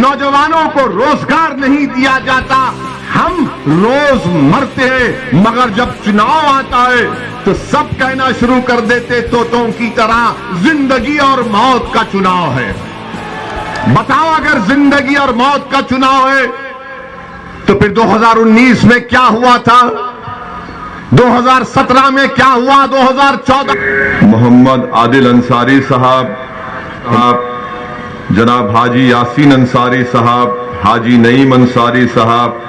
नौजवानों को रोजगार नहीं दिया जाता। हम रोज मरते हैं, मगर जब चुनाव आता है तो सब कहना शुरू कर देते तोतों की तरह जिंदगी और मौत का चुनाव है। बताओ, अगर जिंदगी और मौत का चुनाव है तो फिर 2019 में क्या हुआ था, 2017 में क्या हुआ, 2014। मोहम्मद आदिल अंसारी साहब, जनाब हाजी यासीन अंसारी साहब, हाजी नईम अंसारी साहब,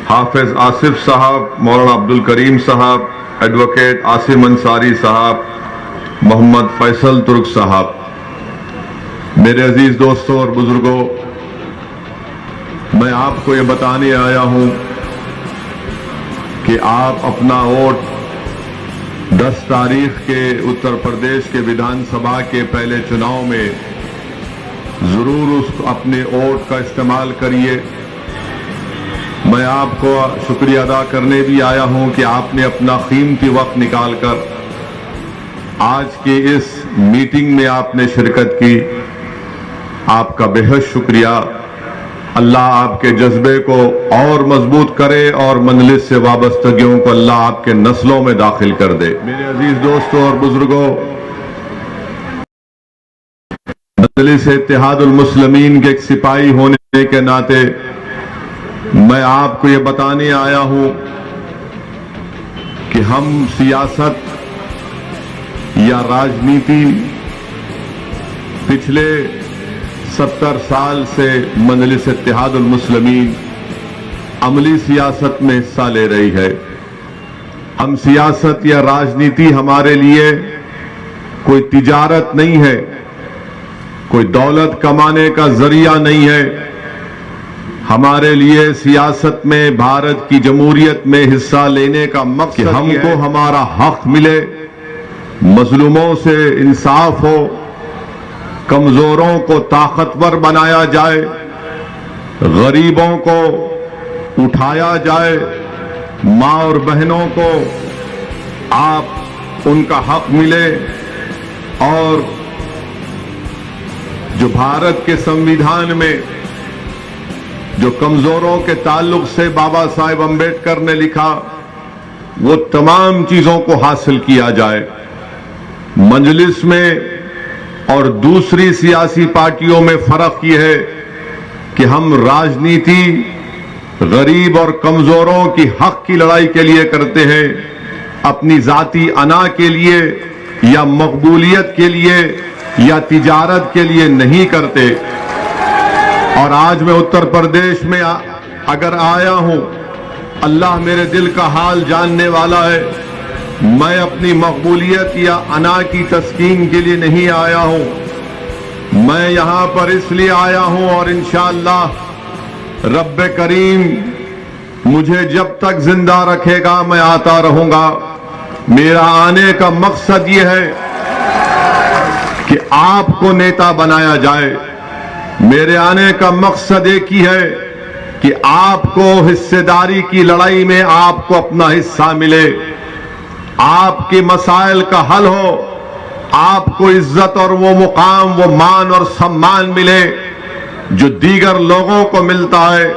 हाफिज आसिफ साहब, मौलाना अब्दुल करीम साहब, एडवोकेट आसिम अंसारी साहब, मोहम्मद फैसल तुर्क साहब। मेरे अजीज दोस्तों और बुजुर्गों, मैं आपको ये बताने आया हूं कि आप अपना वोट 10 तारीख के उत्तर प्रदेश के विधानसभा के पहले चुनाव में जरूर उस अपने वोट का इस्तेमाल करिए। मैं आपको शुक्रिया अदा करने भी आया हूं कि आपने अपना कीमती वक्त निकालकर आज की इस मीटिंग में आपने शिरकत की। आपका बेहद शुक्रिया। अल्लाह आपके जज्बे को और मजबूत करे और मंजलिस से वाबस्तगियों को अल्लाह आपके नस्लों में दाखिल कर दे। मेरे अजीज दोस्तों और बुजुर्गों, मंजलिस इत्तेहादुल मुस्लिमीन के एक सिपाही होने के नाते मैं आपको ये बताने आया हूं कि हम सियासत या राजनीति पिछले 70 साल से मंजलिस इत्तेहादुल मुस्लिमीन अमली सियासत में हिस्सा ले रही है। हम सियासत या राजनीति हमारे लिए कोई तिजारत नहीं है, कोई दौलत कमाने का जरिया नहीं है। हमारे लिए सियासत में भारत की जमहूरियत में हिस्सा लेने का मकसद हमको हमारा हक मिले, मजलूमों से इंसाफ हो, कमजोरों को ताकतवर बनाया जाए, गरीबों को उठाया जाए, मां और बहनों को आप उनका हक मिले। और जो भारत के संविधान में जो कमजोरों के ताल्लुक से बाबा साहेब अंबेडकर ने लिखा, वो तमाम चीजों को हासिल किया जाए। मजलिस में और दूसरी सियासी पार्टियों में फर्क यह है कि हम राजनीति गरीब और कमजोरों की हक की लड़ाई के लिए करते हैं, अपनी जाती अना के लिए या मकबूलियत के लिए या तिजारत के लिए नहीं करते। और आज मैं उत्तर प्रदेश में अगर आया हूं, अल्लाह मेरे दिल का हाल जानने वाला है। मैं अपनी मकबूलियत या अना की तस्कीन के लिए नहीं आया हूं, मैं यहां पर इसलिए आया हूं और इंशाअल्लाह रब्बे करीम मुझे जब तक जिंदा रखेगा मैं आता रहूंगा। मेरा आने का मकसद यह है कि आपको नेता बनाया जाए। मेरे आने का मकसद एक ही है कि आपको हिस्सेदारी की लड़ाई में आपको अपना हिस्सा मिले, आपके मसाइल का हल हो, आपको इज्जत और वो मुकाम, वो मान और सम्मान मिले जो दीगर लोगों को मिलता है।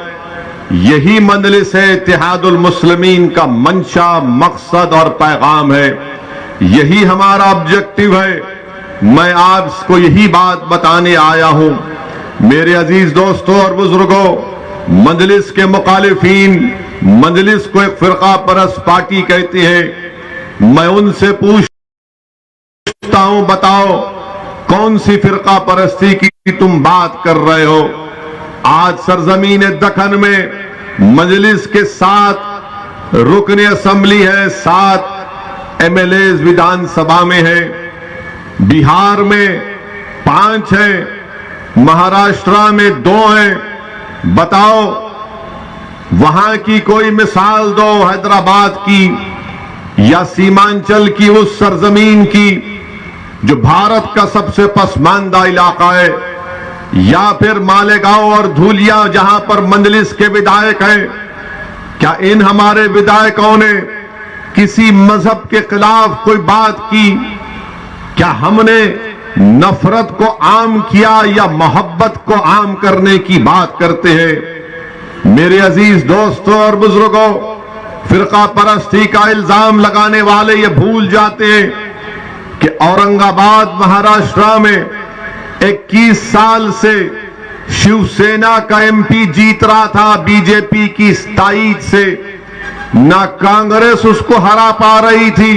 यही मंजलिस इत्तेहादुल मुस्लिमीन का मंशा, मकसद और पैगाम है। यही हमारा ऑब्जेक्टिव है। मैं आपको यही बात बताने आया हूं। मेरे अजीज दोस्तों और बुजुर्गों, मंजलिस के मुखालिफीन मंजलिस को एक फिरका परस्त पार्टी कहते हैं। मैं उनसे पूछता हूं, बताओ कौन सी फिरका परस्ती की तुम बात कर रहे हो? आज सरजमीन दक्कन में मजलिस के 7 रुकन असेंबली है, 7 एमएलए विधानसभा में है, बिहार में 5 है, महाराष्ट्र में 2 हैं। बताओ, वहां की कोई मिसाल दो, हैदराबाद की या सीमांचल की, उस सरजमीन की जो भारत का सबसे पसमानदा इलाका है, या फिर मालेगांव और धूलिया जहां पर मंजलिस के विधायक हैं। क्या इन हमारे विधायकों ने किसी मजहब के खिलाफ कोई बात की? क्या हमने नफरत को आम किया या मोहब्बत को आम करने की बात करते हैं। मेरे अजीज दोस्तों और बुजुर्गों, फिरका परस्ती का इल्जाम लगाने वाले ये भूल जाते हैं कि औरंगाबाद महाराष्ट्र में 21 साल से शिवसेना का एमपी जीत रहा था बीजेपी की ताईद से। ना कांग्रेस उसको हरा पा रही थी,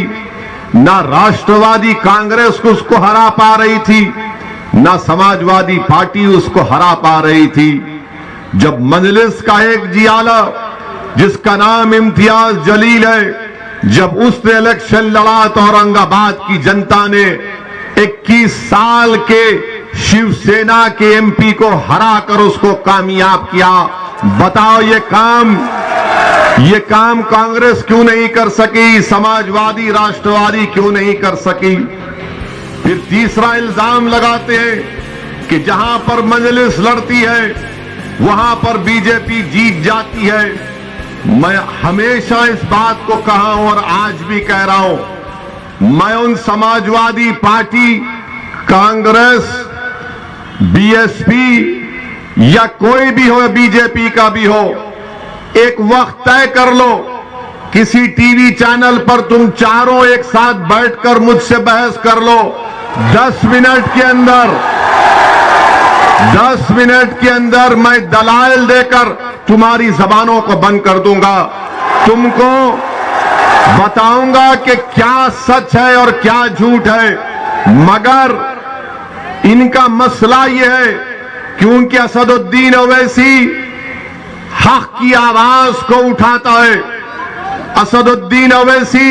ना राष्ट्रवादी कांग्रेस उसको हरा पा रही थी, ना समाजवादी पार्टी उसको हरा पा रही थी। जब मजलिस का एक जियाला जिसका नाम इम्तियाज जलील है, जब उसने इलेक्शन लड़ा तो औरंगाबाद की जनता ने 21 साल के शिवसेना के एमपी को हराकर उसको कामयाब किया। बताओ ये काम कांग्रेस क्यों नहीं कर सकी, समाजवादी राष्ट्रवादी क्यों नहीं कर सकी? फिर तीसरा इल्जाम लगाते हैं कि जहां पर मजलिस लड़ती है वहां पर बीजेपी जीत जाती है। मैं हमेशा इस बात को कहा हूं और आज भी कह रहा हूं, मैं उन समाजवादी पार्टी, कांग्रेस, बीएसपी या कोई भी हो, बीजेपी का भी हो, एक वक्त तय कर लो, किसी टीवी चैनल पर तुम चारों एक साथ बैठकर मुझसे बहस कर लो। 10 मिनट के अंदर मैं दलाइल देकर तुम्हारी जबानों को बंद कर दूंगा। तुमको बताऊंगा कि क्या सच है और क्या झूठ है। मगर इनका मसला यह है कि उनके असदुद्दीन ओवैसी हक की आवाज को उठाता है। असदुद्दीन ओवैसी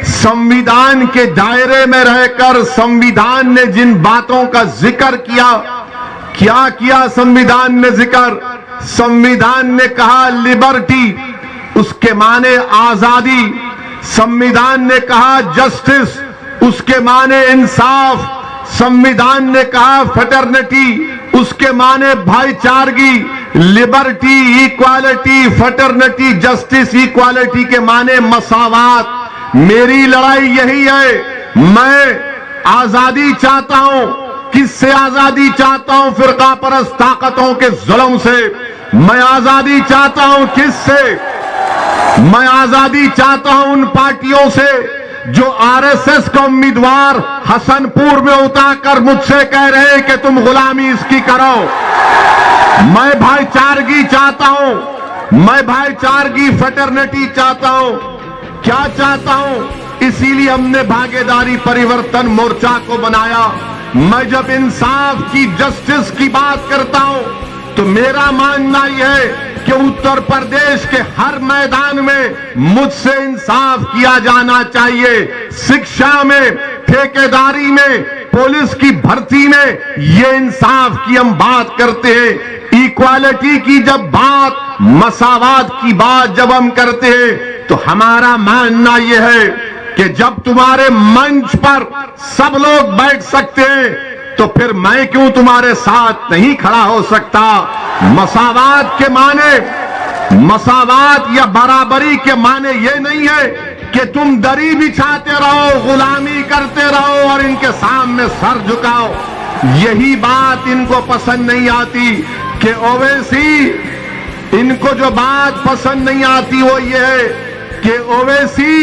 संविधान के दायरे में रहकर संविधान ने जिन बातों का जिक्र किया, क्या किया संविधान ने जिक्र? संविधान ने कहा लिबर्टी, उसके माने आजादी। संविधान ने कहा जस्टिस, उसके माने इंसाफ। संविधान ने कहा फ्रेटर्निटी, उसके माने भाईचारगी। Liberty, equality, fraternity, justice, equality के माने मसावात। मेरी लड़ाई यही है। मैं आजादी चाहता हूं। किससे आजादी चाहता हूं? फिरका परस्त ताकतों के जुल्म से। मैं आजादी चाहता हूं किससे? मैं आजादी चाहता हूं उन पार्टियों से जो आरएसएस का उम्मीदवार हसनपुर में उतारकर मुझसे कह रहे हैं कि तुम गुलामी इसकी करो। मैं भाईचारगी चाहता हूं, मैं भाईचारगी फ्रेटर्निटी चाहता हूं। क्या चाहता हूं? इसीलिए हमने भागीदारी परिवर्तन मोर्चा को बनाया। मैं जब इंसाफ की, जस्टिस की बात करता हूं तो मेरा मानना यह है कि उत्तर प्रदेश के हर मैदान में मुझसे इंसाफ किया जाना चाहिए। शिक्षा में, ठेकेदारी में, पुलिस की भर्ती में ये इंसाफ की हम बात करते हैं। इक्वालिटी की जब बात, मसावात की बात जब हम करते हैं तो हमारा मानना यह है कि जब तुम्हारे मंच पर सब लोग बैठ सकते हैं तो फिर मैं क्यों तुम्हारे साथ नहीं खड़ा हो सकता? मसावात के माने, मसावात या बराबरी के माने ये नहीं है कि तुम दरी बिछाते रहो, गुलामी करते रहो और इनके सामने सर झुकाओ। यही बात इनको पसंद नहीं आती कि ओवैसी, इनको जो बात पसंद नहीं आती वो ये है कि ओवैसी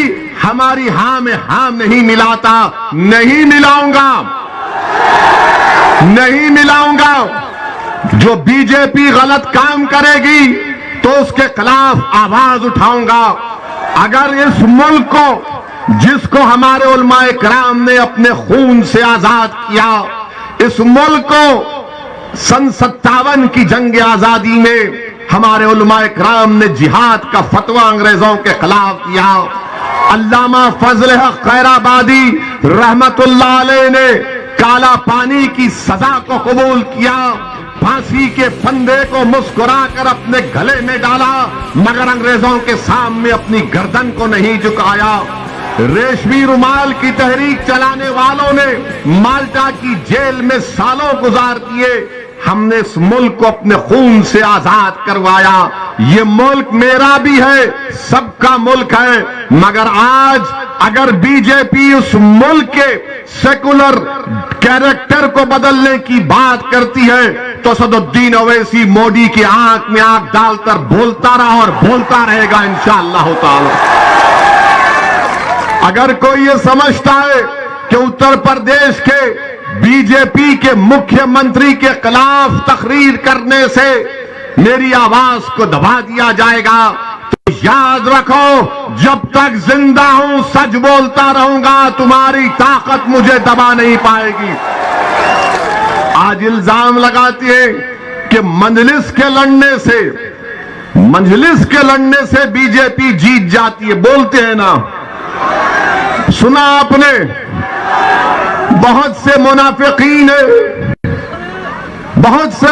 हमारी हां में हां नहीं मिलाता। नहीं मिलाऊंगा, नहीं मिलाऊंगा। जो बीजेपी गलत काम करेगी तो उसके खिलाफ आवाज उठाऊंगा। अगर इस मुल्क को, जिसको हमारे उलमाए किराम ने अपने खून से आजाद किया, इस मुल्क को सन 57 की जंग आजादी में हमारे उलमाए किराम ने जिहाद का फतवा अंग्रेजों के खिलाफ दिया। अल्लामा फजल हक खैराबादी रहमतुल्लाह अलैह ने काला पानी की सजा को कबूल किया, फांसी के फंदे को मुस्कुराकर अपने गले में डाला, मगर अंग्रेजों के सामने अपनी गर्दन को नहीं झुकाया। रेशमी रुमाल की तहरीक चलाने वालों ने माल्टा की जेल में सालों गुजार दिए। हमने इस मुल्क को अपने खून से आजाद करवाया। ये मुल्क मेरा भी है, सबका मुल्क है। मगर आज अगर बीजेपी उस मुल्क के सेकुलर कैरेक्टर को बदलने की बात करती है तो असदुद्दीन ओवैसी मोदी की आंख में आंख डालकर बोलता रहा और बोलता रहेगा इंशाअल्लाह ताला। अगर कोई ये समझता है कि उत्तर प्रदेश के बीजेपी के मुख्यमंत्री के खिलाफ तकरीर करने से मेरी आवाज को दबा दिया जाएगा, तो याद रखो, जब तक जिंदा हूं सच बोलता रहूंगा, तुम्हारी ताकत मुझे दबा नहीं पाएगी। आज इल्जाम लगाती है कि मजलिस के लड़ने से बीजेपी जीत जाती है। बोलते हैं ना, सुना आपने, बहुत से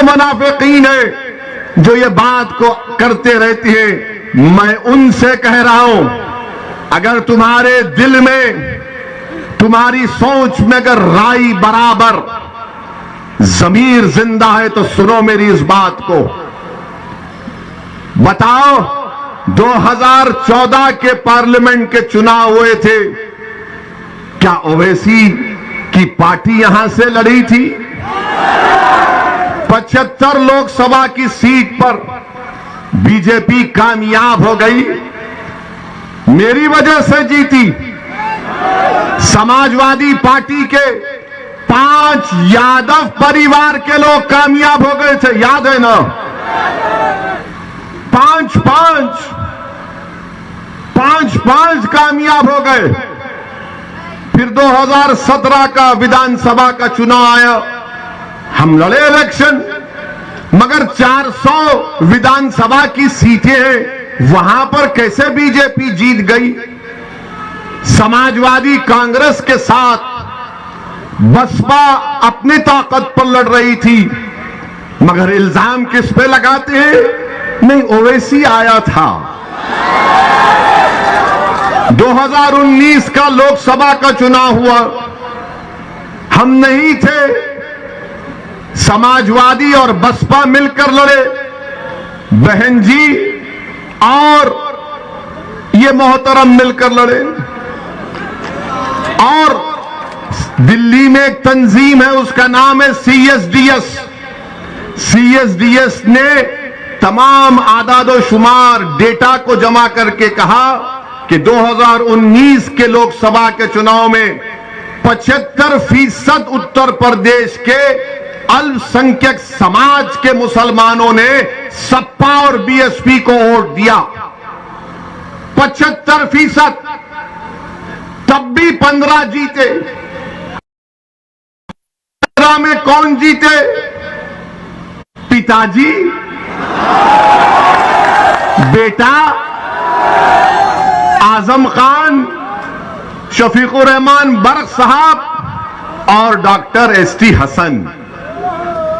मुनाफिकीन है जो ये बात को करते रहती है। मैं उनसे कह रहा हूं, अगर तुम्हारे दिल में, तुम्हारी सोच में अगर राई बराबर, जमीर जिंदा है तो सुनो मेरी इस बात को। बताओ, 2014 के पार्लियामेंट के चुनाव हुए थे, क्या ओवैसी की पार्टी यहां से लड़ी थी? 75 लोकसभा की सीट पर बीजेपी कामयाब हो गई, मेरी वजह से जीती। समाजवादी पार्टी के 5 यादव परिवार के लोग कामयाब हो गए थे, याद है ना? 5 कामयाब हो गए। फिर 2017 का विधानसभा का चुनाव आया, हम लड़े इलेक्शन, मगर 400 विधानसभा की सीटें हैं, वहां पर कैसे बीजेपी जीत गई? समाजवादी कांग्रेस के साथ बसपा अपनी ताकत पर लड़ रही थी, मगर इल्जाम किस पे लगाते हैं? नहीं, ओवैसी आया था। 2019 का लोकसभा का चुनाव हुआ, हम नहीं थे, समाजवादी और बसपा मिलकर लड़े, बहन जी और ये मोहतरम मिलकर लड़े। और दिल्ली में एक तंजीम है, उसका नाम है CSDS। CSDS ने तमाम आदादो शुमार डेटा को जमा करके कहा कि 2019 के लोकसभा के चुनाव में 75% उत्तर प्रदेश के अल्पसंख्यक समाज के मुसलमानों ने सपा और BSP को वोट दिया। 75%। तब भी 15 जीते। 15 में कौन जीते? पिताजी, बेटा आजम खान, शफीकुर रहमान बर्क साहब और डॉक्टर ST हसन।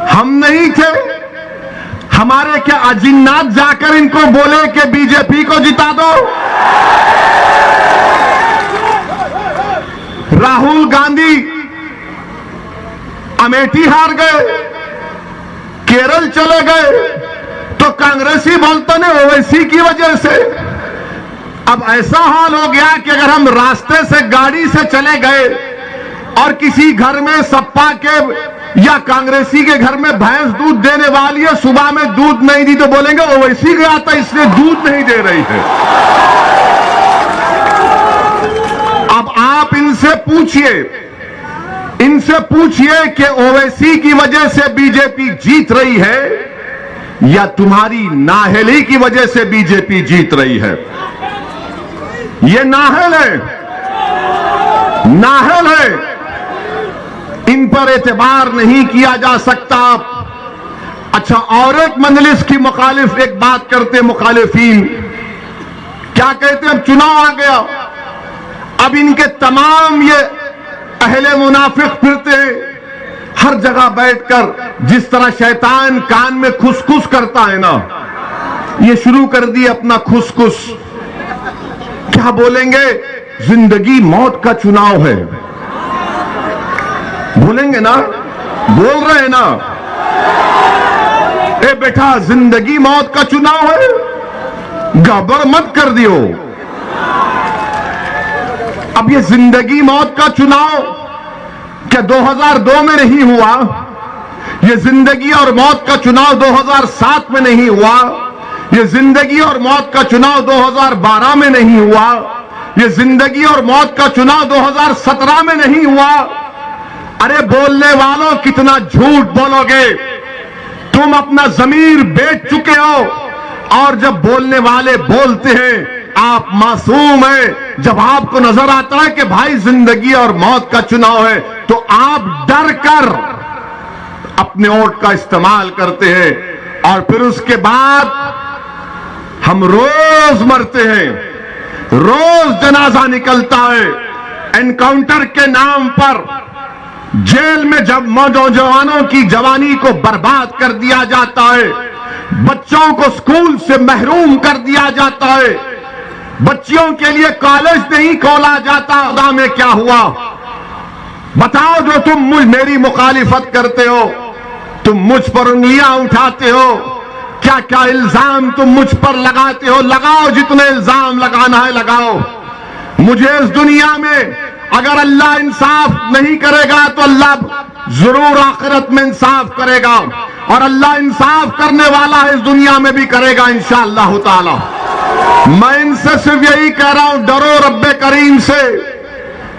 हम नहीं थे। हमारे क्या अजिन्नात जाकर इनको बोले कि बीजेपी को जिता दो? राहुल गांधी अमेठी हार गए, केरल चले गए, तो कांग्रेसी बोलते ने ओवैसी की वजह से। अब ऐसा हाल हो गया कि अगर हम रास्ते से गाड़ी से चले गए और किसी घर में सपा के या कांग्रेसी के घर में भैंस दूध देने वाली है, सुबह में दूध नहीं दी तो बोलेंगे ओवैसी गया था इसलिए दूध नहीं दे रही है। अब आप इनसे पूछिए कि ओवैसी की वजह से बीजेपी जीत रही है या तुम्हारी नाहली की वजह से बीजेपी जीत रही है? ये नाहल है, इन पर एतबार नहीं किया जा सकता। अच्छा, और एक मजलिस की मुखालिफ एक बात करते, मुखालिफीन क्या कहते हैं? अब चुनाव आ गया, अब इनके तमाम ये अहले मुनाफिक फिरते हैं हर जगह बैठकर, जिस तरह शैतान कान में खुसखुस करता है ना, ये शुरू कर दिए अपना खुसखुस। क्या बोलेंगे? जिंदगी मौत का चुनाव है, बोलेंगे ना? बोल रहे हैं ना? ए बेटा, जिंदगी मौत का चुनाव है, गड़बड़ मत कर दियो। अब ये जिंदगी मौत का चुनाव क्या 2002 में नहीं हुआ? ये जिंदगी और मौत का चुनाव 2007 में नहीं हुआ? ये जिंदगी और मौत का चुनाव 2012 में नहीं हुआ? ये जिंदगी और मौत का चुनाव 2017 में नहीं हुआ? अरे बोलने वालों, कितना झूठ बोलोगे? तुम अपना ज़मीर बेच चुके हो, और जब बोलने वाले बोलते हैं आप मासूम हैं। जब आपको नजर आता है कि भाई जिंदगी और मौत का चुनाव है, तो आप डर कर अपने वोट का इस्तेमाल करते हैं, और फिर उसके बाद हम रोज मरते हैं, रोज जनाजा निकलता है, एनकाउंटर के नाम पर जेल में जब नौजवानों की जवानी को बर्बाद कर दिया जाता है, बच्चों को स्कूल से महरूम कर दिया जाता है, बच्चियों के लिए कॉलेज नहीं खोला जाता। खुदा में क्या हुआ बताओ? जो तुम मेरी मुखालिफत करते हो, तुम मुझ पर उंगलियां उठाते हो, क्या क्या इल्जाम तुम मुझ पर लगाते हो? लगाओ, जितने इल्जाम लगाना है लगाओ। मुझे इस दुनिया में अगर अल्लाह इंसाफ नहीं करेगा तो अल्लाह जरूर आखिरत में इंसाफ करेगा, और अल्लाह इंसाफ करने वाला है, इस दुनिया में भी करेगा इंशाअल्लाह ताला। मैं इनसे सिर्फ यही कह रहा हूं, डरो रब्बे करीम से,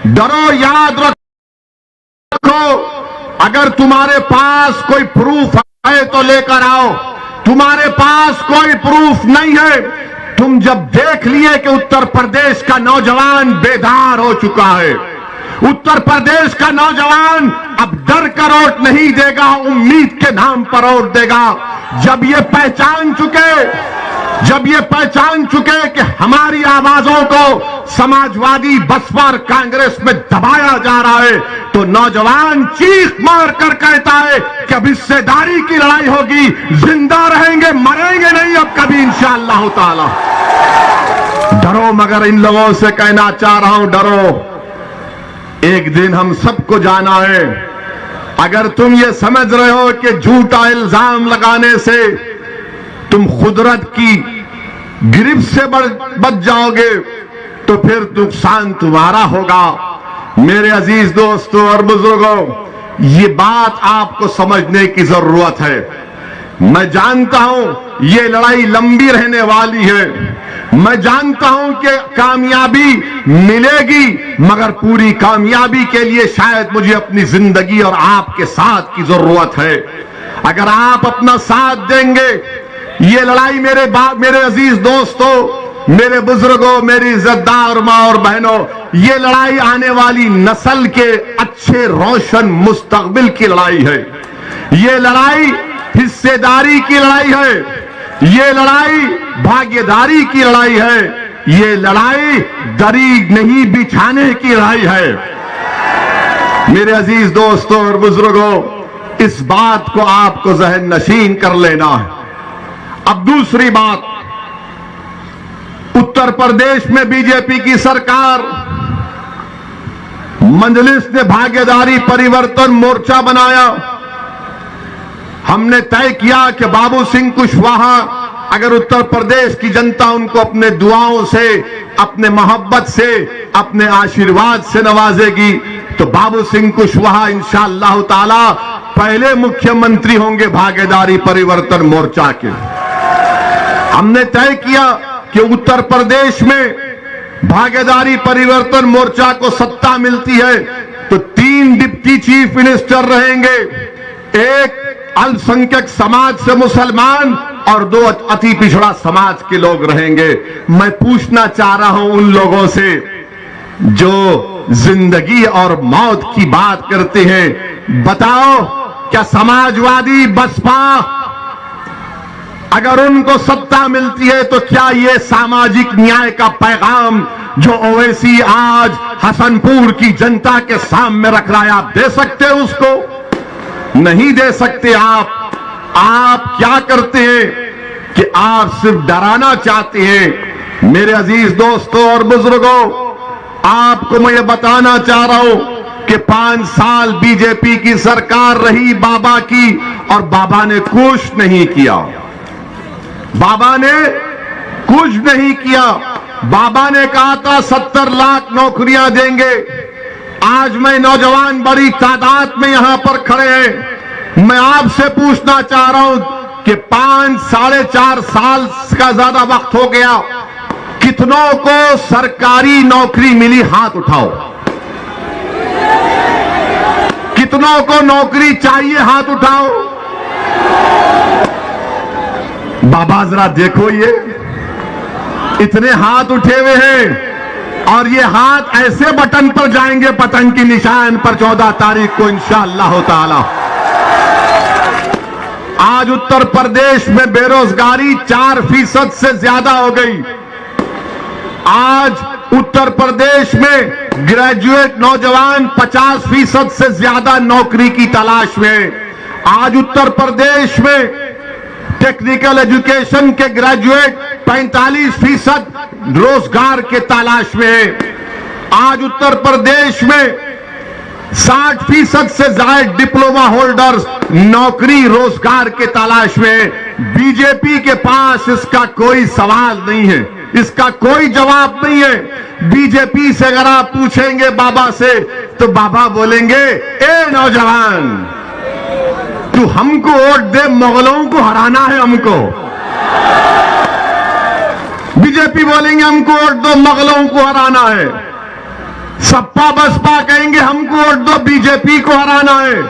डरो, याद रखो। अगर तुम्हारे पास कोई प्रूफ है तो लेकर आओ, तुम्हारे पास कोई प्रूफ नहीं है, तुम जब देख लिए कि उत्तर प्रदेश का नौजवान बेदार हो चुका है, उत्तर प्रदेश का नौजवान अब डर कर वोट नहीं देगा, उम्मीद के नाम पर वोट देगा। जब ये पहचान चुके कि हमारी आवाजों को समाजवादी, बसपा और कांग्रेस में दबाया जा रहा है, तो नौजवान चीख मार कर कहता है कि अब हिस्सेदारी की लड़ाई होगी, जिंदा रहेंगे, मरेंगे नहीं अब कभी इंशाअल्लाह ताला। डरो, मगर इन लोगों से कहना चाह रहा हूं, डरो, एक दिन हम सबको जाना है। अगर तुम ये समझ रहे हो कि झूठा इल्जाम लगाने से तुम खुदरत की गिरफ्त से बच जाओगे, तो फिर नुकसान तुम्हारा होगा। मेरे अजीज दोस्तों और बुजुर्गों, ये बात आपको समझने की जरूरत है। मैं जानता हूं ये लड़ाई लंबी रहने वाली है, मैं जानता हूं कि कामयाबी मिलेगी, मगर पूरी कामयाबी के लिए शायद मुझे अपनी जिंदगी और आपके साथ की जरूरत है। अगर आप अपना साथ देंगे, ये लड़ाई मेरे अजीज दोस्तों, मेरे बुजुर्गों, मेरी इज्जतदार मां और बहनों, ये लड़ाई आने वाली नस्ल के अच्छे रोशन मुस्तकबिल की लड़ाई है। ये लड़ाई हिस्सेदारी की लड़ाई है, ये लड़ाई भागीदारी की लड़ाई है, ये लड़ाई दरी नहीं बिछाने की लड़ाई है। मेरे अजीज दोस्तों और बुजुर्गों, इस बात को आपको जहन नशीन कर लेना है। अब दूसरी बात, उत्तर प्रदेश में बीजेपी की सरकार, मजलिस ने भागीदारी परिवर्तन मोर्चा बनाया। हमने तय किया कि बाबू सिंह कुशवाहा, अगर उत्तर प्रदेश की जनता उनको अपने दुआओं से, अपने मोहब्बत से, अपने आशीर्वाद से नवाजेगी, तो बाबू सिंह कुशवाहा इंशाअल्लाह ताला पहले मुख्यमंत्री होंगे भागीदारी परिवर्तन मोर्चा के। हमने तय किया कि उत्तर प्रदेश में भागीदारी परिवर्तन मोर्चा को सत्ता मिलती है तो 3 डिप्टी चीफ मिनिस्टर रहेंगे, एक अल्पसंख्यक समाज से मुसलमान और 2 अति पिछड़ा समाज के लोग रहेंगे। मैं पूछना चाह रहा हूं उन लोगों से जो जिंदगी और मौत की बात करते हैं, बताओ क्या समाजवादी, बसपा, अगर उनको सत्ता मिलती है तो क्या ये सामाजिक न्याय का पैगाम जो ओवैसी आज हसनपुर की जनता के सामने रख रहा है, आप दे सकते हैं उसको? नहीं दे सकते। आप क्या करते हैं कि आप सिर्फ डराना चाहते हैं। मेरे अजीज दोस्तों और बुजुर्गों, आपको मैं ये बताना चाह रहा हूं कि 5 साल बीजेपी की सरकार रही बाबा की, और बाबा ने कुछ नहीं किया। बाबा ने कुछ नहीं किया। बाबा ने कहा था 70 लाख नौकरियां देंगे, आज मैं नौजवान बड़ी तादाद में यहां पर खड़े हैं, मैं आपसे पूछना चाह रहा हूं कि 5-4.5 साल का ज्यादा वक्त हो गया, कितनों को सरकारी नौकरी मिली? हाथ उठाओ। कितनों को नौकरी चाहिए? हाथ उठाओ। बाबा जरा देखो, ये इतने हाथ उठे हुए हैं और ये हाथ ऐसे बटन पर जाएंगे, पतंग की निशान पर 14 तारीख को इंशाअल्लाह ताला। आज उत्तर प्रदेश में बेरोजगारी 4% से ज्यादा हो गई। आज उत्तर प्रदेश में ग्रेजुएट नौजवान 50% से ज्यादा नौकरी की तलाश में। आज उत्तर प्रदेश में टेक्निकल एजुकेशन के ग्रेजुएट 45% रोजगार के तलाश में। आज उत्तर प्रदेश में 60% से ज्यादा डिप्लोमा होल्डर्स नौकरी रोजगार के तलाश में। बीजेपी के पास इसका कोई सवाल नहीं है, इसका कोई जवाब नहीं है। बीजेपी से अगर आप पूछेंगे बाबा से, तो बाबा बोलेंगे, ए नौजवान, तू हमको वोट दे, मुगलों को हराना है हमको। बीजेपी बोलेंगे हमको वोट दो, मुगलों को हराना है। सपा बसपा कहेंगे हमको वोट दो, बीजेपी को हराना है।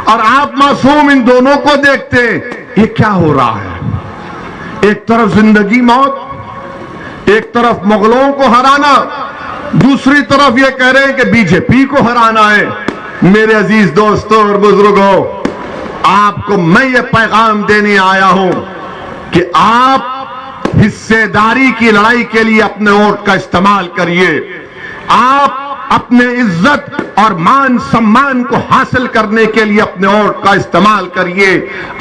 और आप मासूम इन दोनों को देखते हैं, ये क्या हो रहा है? एक तरफ जिंदगी मौत, एक तरफ मुगलों को हराना, दूसरी तरफ ये कह रहे हैं कि बीजेपी को हराना है। मेरे अजीज दोस्तों और बुजुर्गों, आपको मैं ये पैगाम देने आया हूं कि आप हिस्सेदारी की लड़ाई के लिए अपने वोट का इस्तेमाल करिए। आप अपने इज्जत और मान सम्मान को हासिल करने के लिए अपने वोट का इस्तेमाल करिए।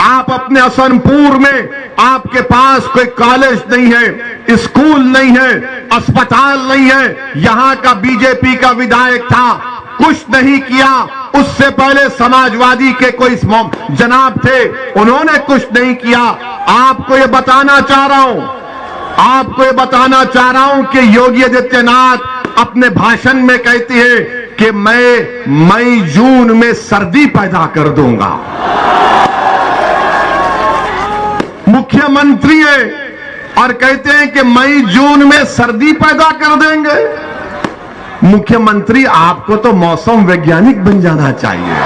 आप अपने हसनपुर में आपके पास कोई कॉलेज नहीं है, स्कूल नहीं है, अस्पताल नहीं है। यहां का बीजेपी का विधायक था, कुछ नहीं किया। उससे पहले समाजवादी के कोई जनाब थे, उन्होंने कुछ नहीं किया। आपको ये बताना चाह रहा हूं, आपको ये बताना चाह रहा हूं कि योगी आदित्यनाथ अपने भाषण में कहती है कि मैं मई जून में सर्दी पैदा कर दूंगा। मुख्यमंत्री है और कहते हैं कि मई जून में सर्दी पैदा कर देंगे। मुख्यमंत्री, आपको तो मौसम वैज्ञानिक बन जाना चाहिए।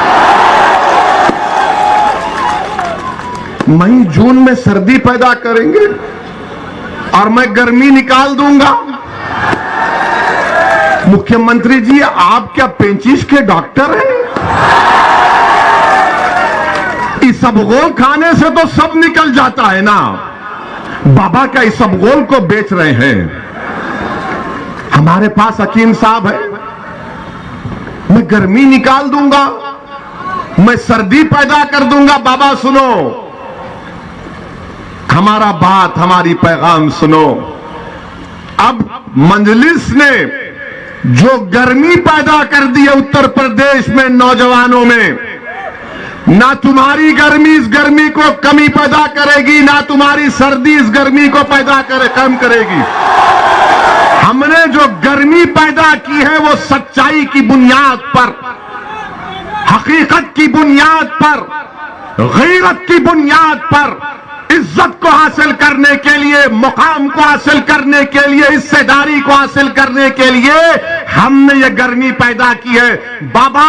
मई जून में सर्दी पैदा करेंगे और मैं गर्मी निकाल दूंगा। मुख्यमंत्री जी, आप क्या पेंचिश के डॉक्टर हैं? इसबगोल खाने से तो सब निकल जाता है ना। बाबा का इसबगोल को बेच रहे हैं। हमारे पास हकीम साहब है, मैं गर्मी निकाल दूंगा, मैं सर्दी पैदा कर दूंगा। बाबा सुनो, हमारा बात, हमारी पैगाम सुनो। अब मजलिस ने जो गर्मी पैदा कर दी है उत्तर प्रदेश में नौजवानों में, ना तुम्हारी गर्मी इस गर्मी को कमी पैदा करेगी, ना तुम्हारी सर्दी इस गर्मी को कम करेगी। हमने जो गर्मी पैदा की है वो सच्चाई की बुनियाद पर, हकीकत की बुनियाद पर, गैरत की बुनियाद पर, इज्जत को हासिल करने के लिए, मुकाम को हासिल करने के लिए, हिस्सेदारी को हासिल करने के लिए हमने ये गर्मी पैदा की है। बाबा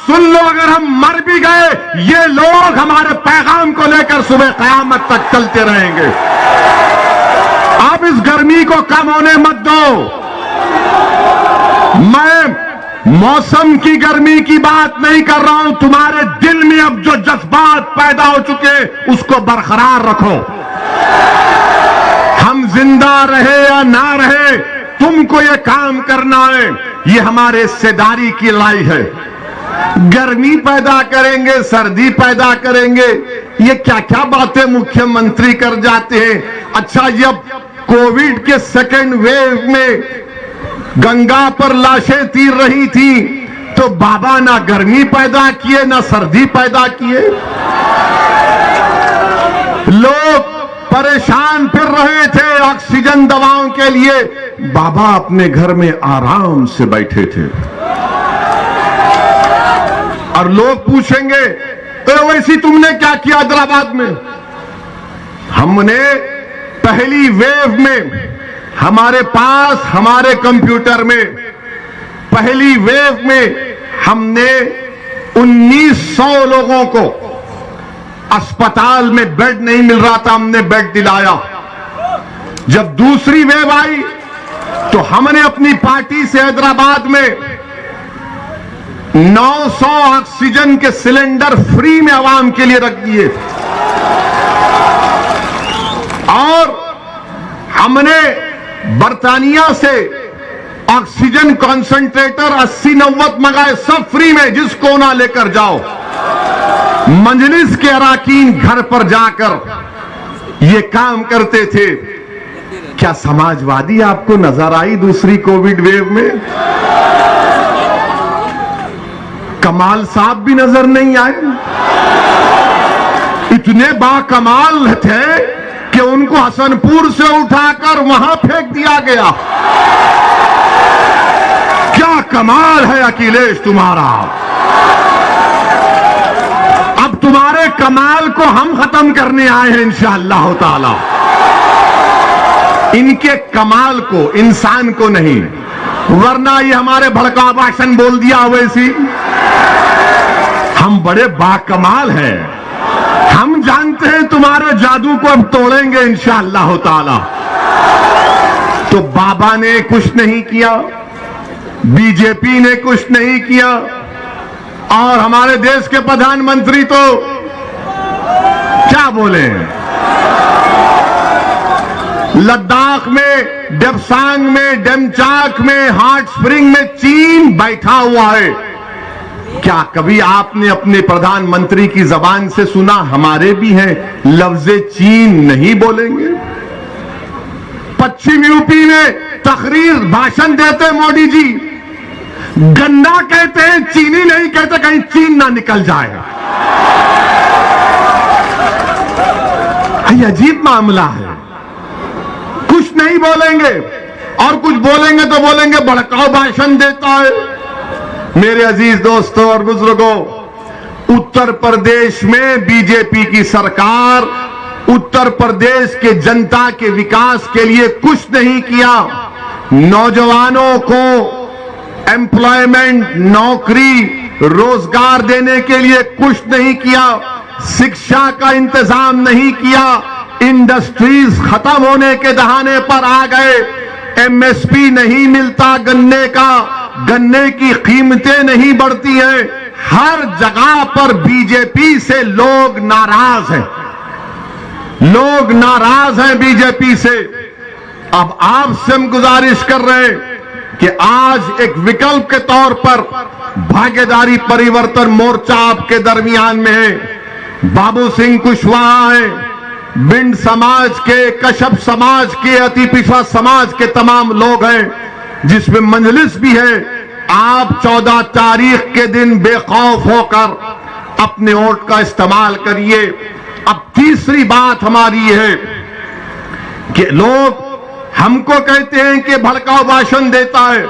सुन लो, अगर हम मर भी गए, ये लोग हमारे पैगाम को लेकर सुबह कयामत तक चलते रहेंगे। आप इस गर्मी को कम होने मत दो। मैं मौसम की गर्मी की बात नहीं कर रहा हूं, तुम्हारे दिल में अब जो जज्बात पैदा हो चुके उसको बरकरार रखो। हम जिंदा रहे या ना रहे, तुमको ये काम करना है। ये हमारे हिस्सेदारी की लड़ाई है। गर्मी पैदा करेंगे, सर्दी पैदा करेंगे, ये क्या क्या बातें मुख्यमंत्री कर जाते हैं। अच्छा, जब कोविड के सेकेंड वेव में गंगा पर लाशें तीर रही थी, तो बाबा ना गर्मी पैदा किए ना सर्दी पैदा किए। लोग परेशान फिर रहे थे ऑक्सीजन दवाओं के लिए, बाबा अपने घर में आराम से बैठे थे। और लोग पूछेंगे तो वैसी तुमने क्या किया हैदराबाद में? हमने पहली वेव में हमारे पास हमारे कंप्यूटर में पहली वेव में हमने 1900 लोगों को अस्पताल में बेड नहीं मिल रहा था, हमने बेड दिलाया। जब दूसरी वेव आई तो हमने अपनी पार्टी से हैदराबाद में 900 ऑक्सीजन के सिलेंडर फ्री में आवाम के लिए रख दिए और हमने बर्तानिया से ऑक्सीजन कॉन्सेंट्रेटर 80-90 मंगाए, सब फ्री में, जिसको ना लेकर जाओ। मजलिस के अराकीन घर पर जाकर ये काम करते थे। क्या समाजवादी आपको नजर आई दूसरी कोविड वेव में? कमाल साहब भी नजर नहीं आए। इतने बाकमाल थे कि उनको हसनपुर से उठाकर वहां फेंक दिया गया। क्या कमाल है अखिलेश तुम्हारा। अब तुम्हारे कमाल को हम खत्म करने आए हैं इंशाअल्लाह ताला। इनके कमाल को, इंसान को नहीं, वरना ये हमारे भड़का भाषण बोल दिया वैसी। हम बड़े बाकमाल हैं, हम जानते हैं तुम्हारे जादू को अब तोड़ेंगे इंशाअल्लाह ताला। तो बाबा ने कुछ नहीं किया, बीजेपी ने कुछ नहीं किया और हमारे देश के प्रधानमंत्री तो क्या बोले। लद्दाख में, डेप्सांग में, डेमचाक में, हॉट स्प्रिंग में चीन बैठा हुआ है। क्या कभी आपने अपने प्रधानमंत्री की जबान से सुना हमारे भी हैं लफ्ज़े चीन नहीं बोलेंगे? पश्चिम यूपी में तकरीर भाषण देते मोदी जी, गंदा कहते हैं, चीनी नहीं कहते, कहीं चीन ना निकल जाए। ये अजीब मामला है। कुछ नहीं बोलेंगे और कुछ बोलेंगे तो बोलेंगे भड़काऊ भाषण देता है। मेरे अजीज दोस्तों और बुजुर्गों, उत्तर प्रदेश में बीजेपी की सरकार उत्तर प्रदेश के जनता के विकास के लिए कुछ नहीं किया। नौजवानों को एम्प्लॉयमेंट, नौकरी, रोजगार देने के लिए कुछ नहीं किया। शिक्षा का इंतजाम नहीं किया। इंडस्ट्रीज खत्म होने के दहाने पर आ गए। एमएसपी नहीं मिलता गन्ने का, गन्ने की कीमतें नहीं बढ़ती हैं। हर जगह पर बीजेपी से लोग नाराज हैं, लोग नाराज हैं बीजेपी से। अब आपसे हम गुजारिश कर रहे हैं कि आज एक विकल्प के तौर पर भागीदारी परिवर्तन मोर्चा आपके दरमियान में है। बाबू सिंह कुशवाहा हैं, बिंड समाज के, कश्यप समाज के, अति पिछड़ा समाज के तमाम लोग हैं, जिसमें मंजलिस भी है। आप 14 तारीख के दिन बेखौफ होकर अपने वोट का इस्तेमाल करिए। अब तीसरी बात हमारी है कि लोग हमको कहते हैं कि भड़काऊ भाषण देता है।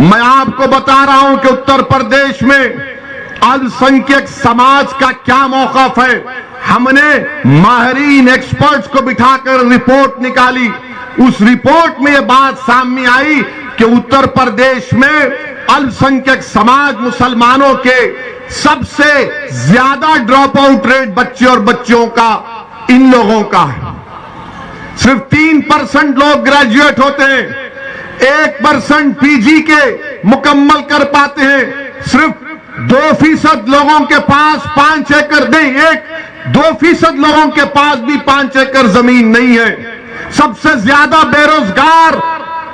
मैं आपको बता रहा हूं कि उत्तर प्रदेश में अल्पसंख्यक समाज का क्या मौकफ है। हमने माहिरीन एक्सपर्ट्स को बिठाकर रिपोर्ट निकाली। उस रिपोर्ट में यह बात सामने आई कि उत्तर प्रदेश में अल्पसंख्यक समाज मुसलमानों के सबसे ज्यादा ड्रॉप आउट रेट बच्चे और बच्चियों का इन लोगों का है। सिर्फ 3% लोग ग्रेजुएट होते हैं, 1% पीजी के मुकम्मल कर पाते हैं। सिर्फ 2% लोगों के पास 5 एकड़ नहीं, 2% लोगों के पास भी 5 एकड़ जमीन नहीं है। सबसे ज्यादा बेरोजगार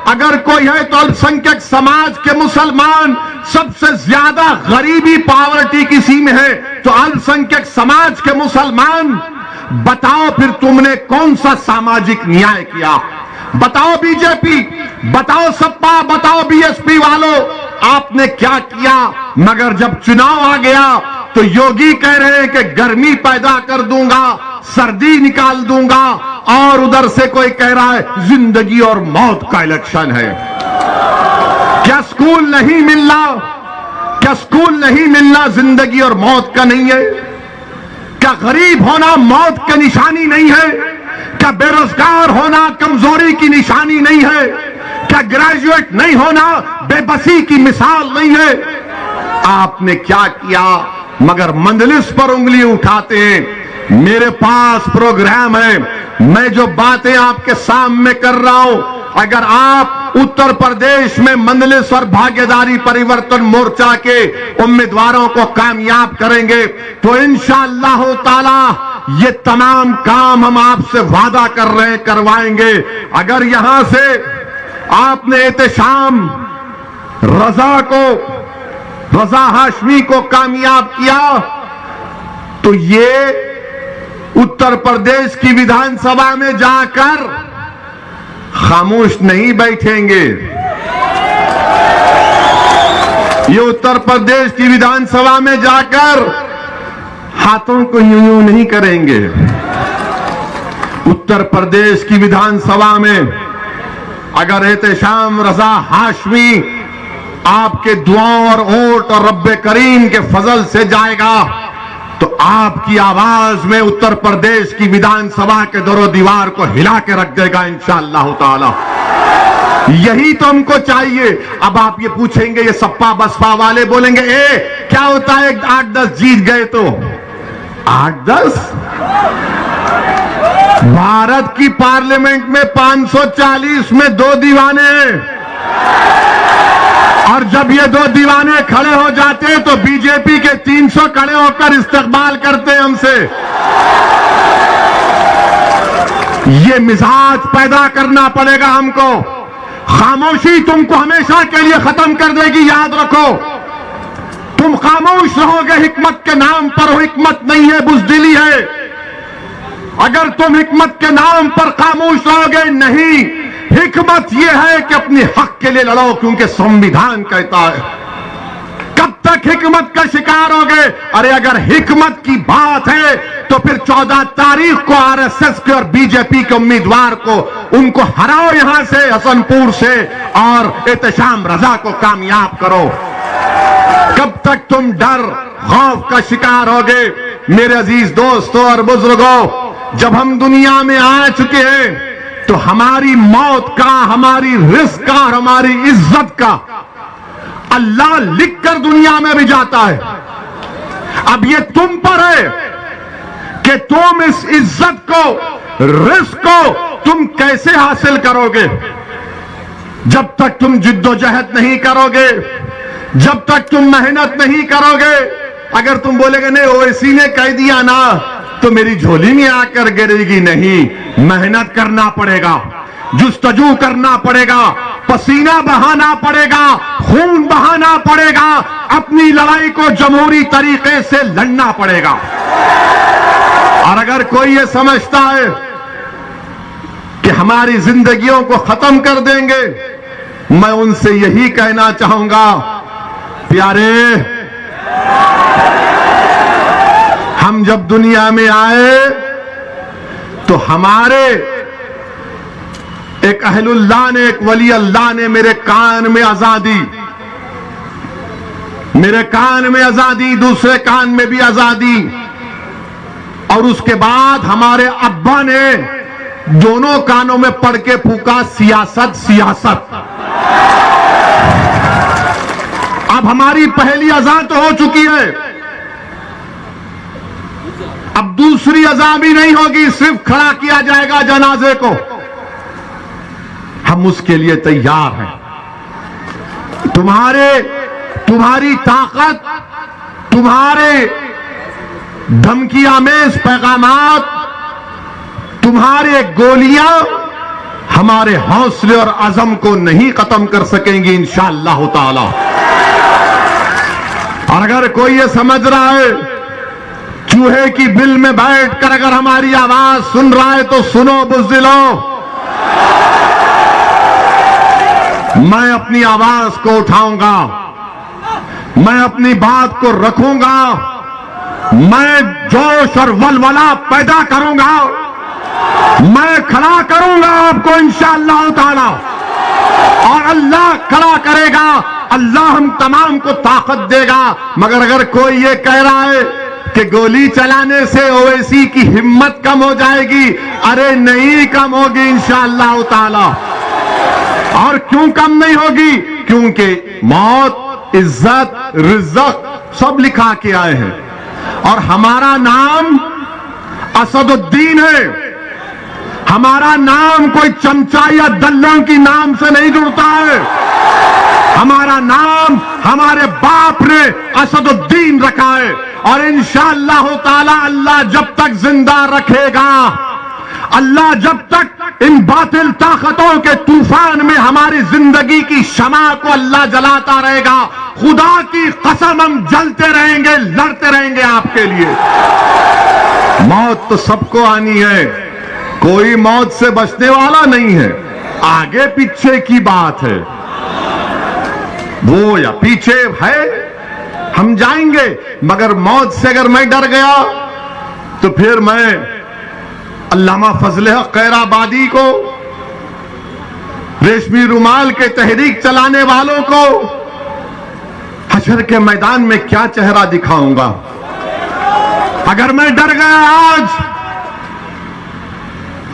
अगर कोई है तो अल्पसंख्यक समाज के मुसलमान। सबसे ज्यादा गरीबी, पावर्टी किसी में है तो अल्पसंख्यक समाज के मुसलमान। बताओ फिर तुमने कौन सा सामाजिक न्याय किया? बताओ बीजेपी, बताओ सपा, बताओ बीएसपी वालों, आपने क्या किया? मगर जब चुनाव आ गया तो योगी कह रहे हैं कि गर्मी पैदा कर दूंगा, सर्दी निकाल दूंगा, और उधर से कोई कह रहा है जिंदगी और मौत का इलेक्शन है। क्या स्कूल नहीं मिल रहा? क्या स्कूल नहीं मिलना जिंदगी और मौत का नहीं है? क्या गरीब होना मौत की निशानी नहीं है? क्या बेरोजगार होना कमजोरी की निशानी नहीं है? क्या ग्रेजुएट नहीं होना बेबसी की मिसाल नहीं है? आपने क्या किया मगर मंजलिस पर उंगली उठाते हैं। मेरे पास प्रोग्राम है, मैं जो बातें आपके सामने कर रहा हूं, अगर आप उत्तर प्रदेश में मंजलिस और भागीदारी परिवर्तन मोर्चा के उम्मीदवारों को कामयाब करेंगे तो इंशाअल्लाह ताला ये तमाम काम हम आपसे वादा कर रहे हैं, करवाएंगे। अगर यहां से आपने एहतशाम रजा हाशमी को कामयाब किया तो ये उत्तर प्रदेश की विधानसभा में जाकर खामोश नहीं बैठेंगे। ये उत्तर प्रदेश की विधानसभा में जाकर हाथों को यूं यूं नहीं करेंगे। उत्तर प्रदेश की विधानसभा में अगर एहतशाम रजा हाशमी आपके दुआओं और वोट और रब्बे करीम के फजल से जाएगा तो आपकी आवाज में उत्तर प्रदेश की विधानसभा के दरो दीवार को हिला के रख देगा इंशाअल्लाह ताला। यही तो हमको चाहिए। अब आप ये पूछेंगे, ये सपा बसपा वाले बोलेंगे क्या होता है 8-10 जीत गए तो 8-10? भारत की पार्लियामेंट में 540 में 2 दीवाने हैं और जब ये 2 दीवाने खड़े हो जाते हैं तो बीजेपी के 300 खड़े होकर इस्तकबाल करते हैं हमसे। ये मिजाज पैदा करना पड़ेगा हमको। खामोशी तुमको हमेशा के लिए खत्म कर देगी, याद रखो। तुम खामोश रहोगे हिकमत के नाम पर, हिकमत नहीं है, बुज़दिली है। अगर तुम हिकमत के नाम पर खामोश रहोगे, नहीं, हिकमत यह है कि अपने हक के लिए लड़ो, क्योंकि संविधान कहता है। कब तक हिकमत का शिकार होगे? अरे अगर हिकमत की बात है तो फिर 14 तारीख को आरएसएस के और बीजेपी के उम्मीदवार को उनको हराओ यहां से, हसनपुर से, और एहतशाम रजा को कामयाब करो। कब तक तुम डर खौफ का शिकार होगे? मेरे अजीज दोस्तों और बुजुर्गों, जब हम दुनिया में आ चुके हैं तो हमारी मौत का, हमारी रिस्क का और हमारी इज्जत का अल्लाह लिखकर दुनिया में भी जाता है। अब ये तुम पर है कि तुम इस इज्जत को, रिस्क को तुम कैसे हासिल करोगे। जब तक तुम जिद्दोजहद नहीं करोगे, जब तक तुम मेहनत नहीं करोगे, अगर तुम बोलेगे नहीं ओवैसी ने कह दिया ना तो मेरी झोली में आकर गिरेगी, नहीं, मेहनत करना पड़ेगा, जुस्तजू करना पड़ेगा, पसीना बहाना पड़ेगा, खून बहाना पड़ेगा, अपनी लड़ाई को जमहूरी तरीके से लड़ना पड़ेगा। और अगर कोई ये समझता है कि हमारी जिंदगियों को खत्म कर देंगे, मैं उनसे यही कहना चाहूंगा, प्यारे, हम जब दुनिया में आए तो हमारे एक अहलुल्लाह ने, एक वली अल्लाह ने मेरे कान में आजादी, मेरे कान में आजादी, दूसरे कान में भी आजादी, और उसके बाद हमारे अब्बा ने दोनों कानों में पढ़ के फूका सियासत सियासत। अब हमारी पहली अज़ान तो हो चुकी है, अब दूसरी अज़ान भी नहीं होगी, सिर्फ खड़ा किया जाएगा जनाजे को। हम उसके लिए तैयार हैं। तुम्हारी ताकत, तुम्हारे धमकी आमेज पैगामात, तुम्हारे गोलियां हमारे हौसले और अज़म को नहीं खत्म कर सकेंगी इंशाअल्लाह ताला। और अगर कोई ये समझ रहा है चूहे की बिल में बैठकर अगर हमारी आवाज सुन रहा है तो सुनो बुज़दिलों, मैं अपनी आवाज को उठाऊंगा, मैं अपनी बात को रखूंगा, मैं जोश और वलवला पैदा करूंगा, मैं खड़ा करूंगा आपको इंशाअल्लाह ताला, और अल्लाह खड़ा करेगा अल्लाह हम तमाम को ताकत देगा। मगर अगर कोई ये कह रहा है कि गोली चलाने से ओवैसी की हिम्मत कम हो जाएगी, अरे नहीं कम होगी इंशाअल्लाह ताला। और क्यों कम नहीं होगी? क्योंकि मौत, इज्जत, रिज़्क़ सब लिखा के आए हैं और हमारा नाम असदुद्दीन है। हमारा नाम कोई चमचा या दल्लों की नाम से नहीं जुड़ता है। हमारा नाम हमारे बाप ने असदुद्दीन रखा है और इंशाअल्लाह ताला अल्लाह जब तक जिंदा रखेगा, अल्लाह जब तक इन बातिल ताकतों के तूफान में हमारी जिंदगी की शमा को अल्लाह जलाता रहेगा, खुदा की कसम हम जलते रहेंगे, लड़ते रहेंगे आपके लिए। मौत तो सबको आनी है, कोई मौत से बचने वाला नहीं है। आगे पीछे की बात है, वो या पीछे है, हम जाएंगे। मगर मौत से अगर मैं डर गया तो फिर मैं अल्लामा फजल हक खैराबादी को, रेशमी रुमाल के तहरीक चलाने वालों को हशर के मैदान में क्या चेहरा दिखाऊंगा? अगर मैं डर गया आज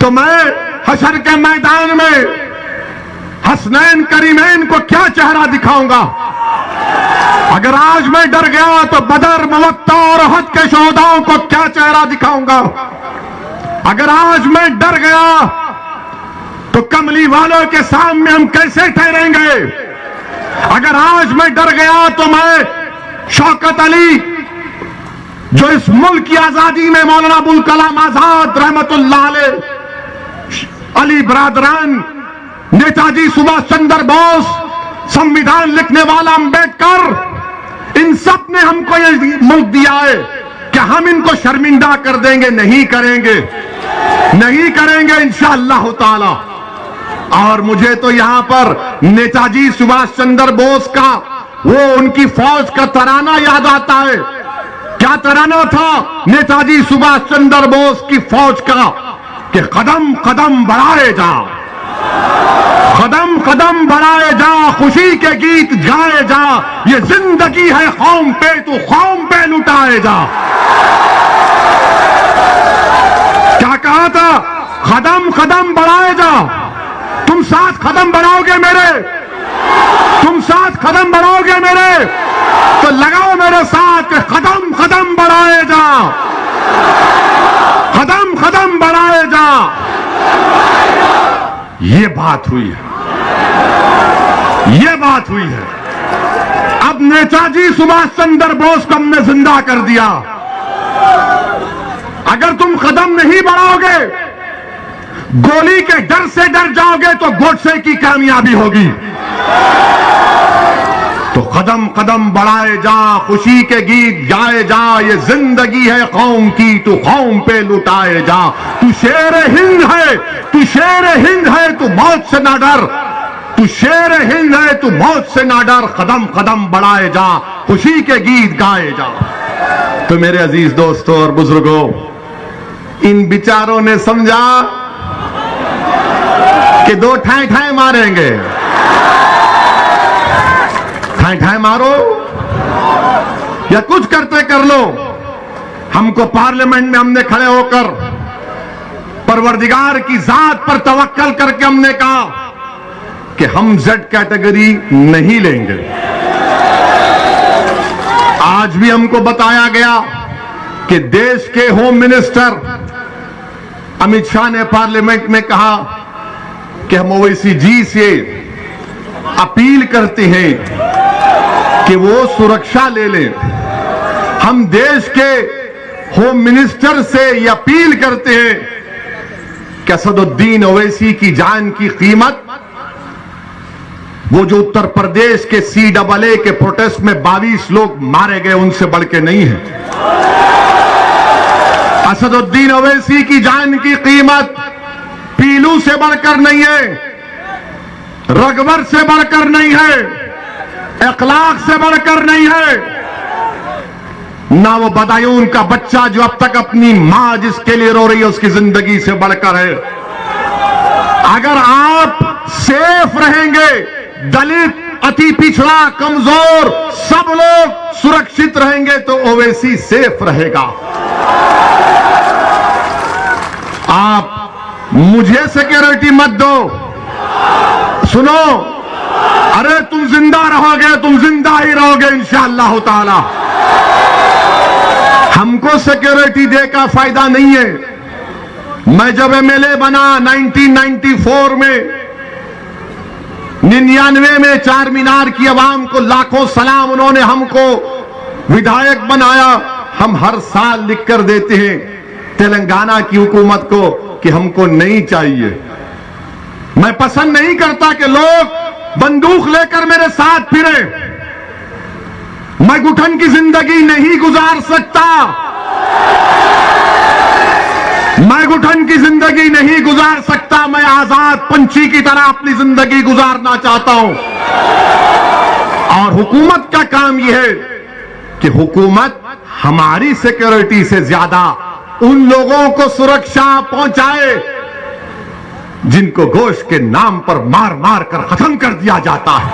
तो मैं हशर के मैदान में हसनैन करीमैन को क्या चेहरा दिखाऊंगा? अगर आज मैं डर गया तो बदर, मुवत्ता और अहद के शोहदाओं को क्या चेहरा दिखाऊंगा? अगर आज मैं डर गया तो कमली वालों के सामने हम कैसे ठहरेंगे? अगर आज मैं डर गया तो मैं शौकत अली, जो इस मुल्क की आजादी में मौलाना अबुल कलाम आजाद रहमतुल्लाह अलैह, अली बरादरान, नेताजी सुभाष चंद्र बोस, संविधान लिखने वाला अंबेडकर, इन सब ने हमको ये मुल्क दिया है कि हम इनको शर्मिंदा कर देंगे? नहीं करेंगे, नहीं करेंगे इंशाअल्लाह ताला। और मुझे तो यहां पर नेताजी सुभाष चंद्र बोस का वो उनकी फौज का तराना याद आता है। क्या तराना था नेताजी सुभाष चंद्र बोस की फौज का? कि कदम कदम बढ़ाए जा, कदम कदम बढ़ाए जा, खुशी के गीत गाए जा, ये जिंदगी है कौम पे, तू कौम पे लुटाए जा। क्या कहा था? कदम कदम बढ़ाए जा। तुम 7 कदम बढ़ाओगे मेरे, तुम 7 कदम बढ़ाओगे मेरे, तो लगाओ मेरे साथ कदम कदम बढ़ाए जा, कदम कदम बढ़ाए जा। ये बात हुई है, ये बात हुई है। अब नेताजी सुभाष चंद्र बोस को हमने जिंदा कर दिया। अगर तुम कदम नहीं बढ़ाओगे, गोली के डर से डर जाओगे तो गोडसे की कामयाबी होगी। तो कदम कदम बढ़ाए जा, खुशी के गीत गाए जा, ये जिंदगी है कौम की, तू कौम पे लुटाए जा। तू शेर हिंद है, तू शेर हिंद है, तू मौत से ना डर, तू शेर हिंद है, तू मौत से ना डर, कदम कदम बढ़ाए जा, खुशी के गीत गाए जा। तो मेरे अजीज दोस्तों और बुजुर्गों, इन बिचारों ने समझा कि 2 ठाए ठाए मारेंगे, ठाए ठाए मारो या कुछ करते कर लो। हमको पार्लियामेंट में हमने खड़े होकर परवरदिगार की जात पर तवक्कल करके हमने कहा कि हम जेड कैटेगरी नहीं लेंगे। आज भी हमको बताया गया कि देश के होम मिनिस्टर अमित शाह ने पार्लियामेंट में कहा कि हम ओवैसी जी से अपील करते हैं कि वो सुरक्षा ले लें। हम देश के होम मिनिस्टर से ये अपील करते हैं कि असदुद्दीन ओवैसी की जान की कीमत, वो जो उत्तर प्रदेश के CAA के प्रोटेस्ट में 22 लोग मारे गए, उनसे बढ़ के नहीं है। असदुद्दीन ओवैसी की जान की कीमत पीलू से बढ़कर नहीं है, रगबर से बढ़कर नहीं है, अखलाक से बढ़कर नहीं है, ना वो बदायूं का बच्चा जो अब तक अपनी मां जिसके लिए रो रही है उसकी जिंदगी से बढ़कर है। अगर आप सेफ रहेंगे, दलित अति पिछड़ा, कमजोर, सब लोग सुरक्षित रहेंगे तो ओवैसी सेफ रहेगा। आप मुझे सिक्योरिटी मत दो। सुनो, अरे तुम जिंदा रहोगे, तुम जिंदा ही रहोगे इंशाअल्लाह ताला। हमको सिक्योरिटी दे का फायदा नहीं है। मैं जब एमएलए बना 1994 में, 99 में चार मीनार की आवाम को लाखों सलाम, उन्होंने हमको विधायक बनाया। हम हर साल लिख कर देते हैं तेलंगाना की हुकूमत को कि हमको नहीं चाहिए। मैं पसंद नहीं करता कि लोग बंदूक लेकर मेरे साथ फिरे। मैं घुटन की जिंदगी नहीं गुजार सकता। मैं घुटन की जिंदगी नहीं गुजार सकता। मैं आजाद पंछी की तरह अपनी जिंदगी गुजारना चाहता हूं। और हुकूमत का काम यह है कि हुकूमत हमारी सिक्योरिटी से ज्यादा उन लोगों को सुरक्षा पहुंचाए जिनको गोश्त के नाम पर मार मार कर खत्म कर दिया जाता है।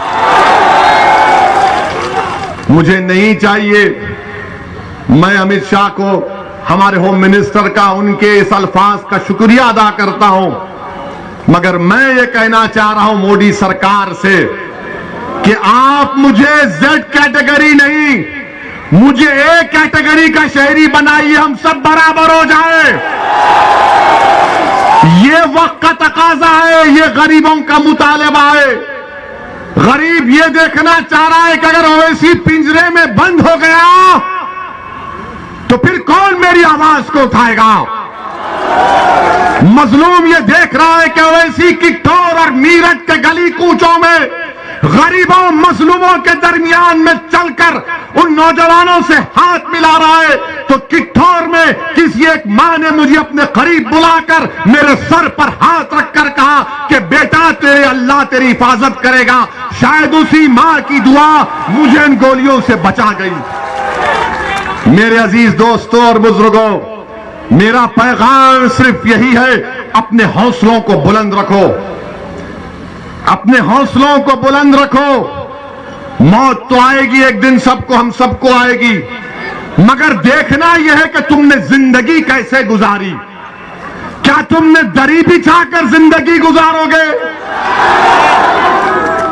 मुझे नहीं चाहिए। मैं अमित शाह को, हमारे होम मिनिस्टर का, उनके इस अल्फाज का शुक्रिया अदा करता हूं, मगर मैं ये कहना चाह रहा हूं मोदी सरकार से कि आप मुझे जेड कैटेगरी नहीं, मुझे ए कैटेगरी का शहरी बनाइए, हम सब बराबर हो जाए। ये वक्त का तकाजा है, ये गरीबों का मुतालबा है। गरीब ये देखना चाह रहा है कि अगर ओवैसी पिंजरे में बंद हो गया तो फिर कौन मेरी आवाज को उठाएगा। मजलूम ये देख रहा है कि ओवैसी की टोर और मीरठ के गली कूचों में गरीबों मजलूमों के दरमियान में चलकर उन नौजवानों से हाथ मिला रहा है। तो किठौर में किसी एक मां ने मुझे अपने करीब बुलाकर मेरे सर पर हाथ रखकर कहा कि बेटा तेरे अल्लाह तेरी हिफाजत करेगा। शायद उसी मां की दुआ मुझे इन गोलियों से बचा गई। मेरे अजीज दोस्तों और बुजुर्गों, मेरा पैगाम सिर्फ यही है, अपने हौसलों को बुलंद रखो, अपने हौसलों को बुलंद रखो। मौत तो आएगी एक दिन, सबको, हम सबको आएगी, मगर देखना यह है कि तुमने जिंदगी कैसे गुजारी। क्या तुमने दरी बिछाकर जिंदगी गुजारोगे?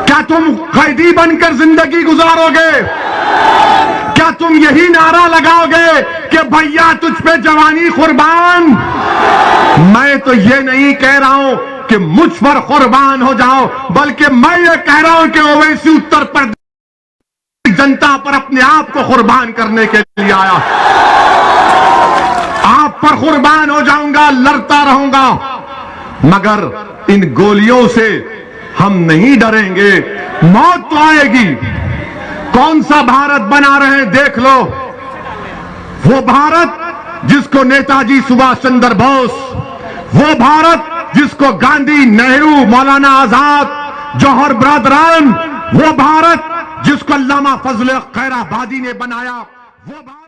क्या तुम कैदी बनकर जिंदगी गुजारोगे? क्या तुम यही नारा लगाओगे कि भैया तुझ पे जवानी कुर्बान? मैं तो ये नहीं कह रहा हूं कि मुझ पर कुर्बान हो जाओ, बल्कि मैं ये कह रहा हूं कि ओवैसी उत्तर प्रदेश जनता पर अपने आप को कुर्बान करने के लिए आया। आप पर कुर्बान हो जाऊंगा, लड़ता रहूंगा, मगर इन गोलियों से हम नहीं डरेंगे। मौत तो आएगी। कौन सा भारत बना रहे हैं देख लो। वो भारत जिसको नेताजी सुभाष चंद्र बोस, वो भारत जिसको गांधी, नेहरू, मौलाना आजाद, जौहर ब्रदरान, वो भारत जिसको अल्लामा फजल खैराबादी ने बनाया, वो भारत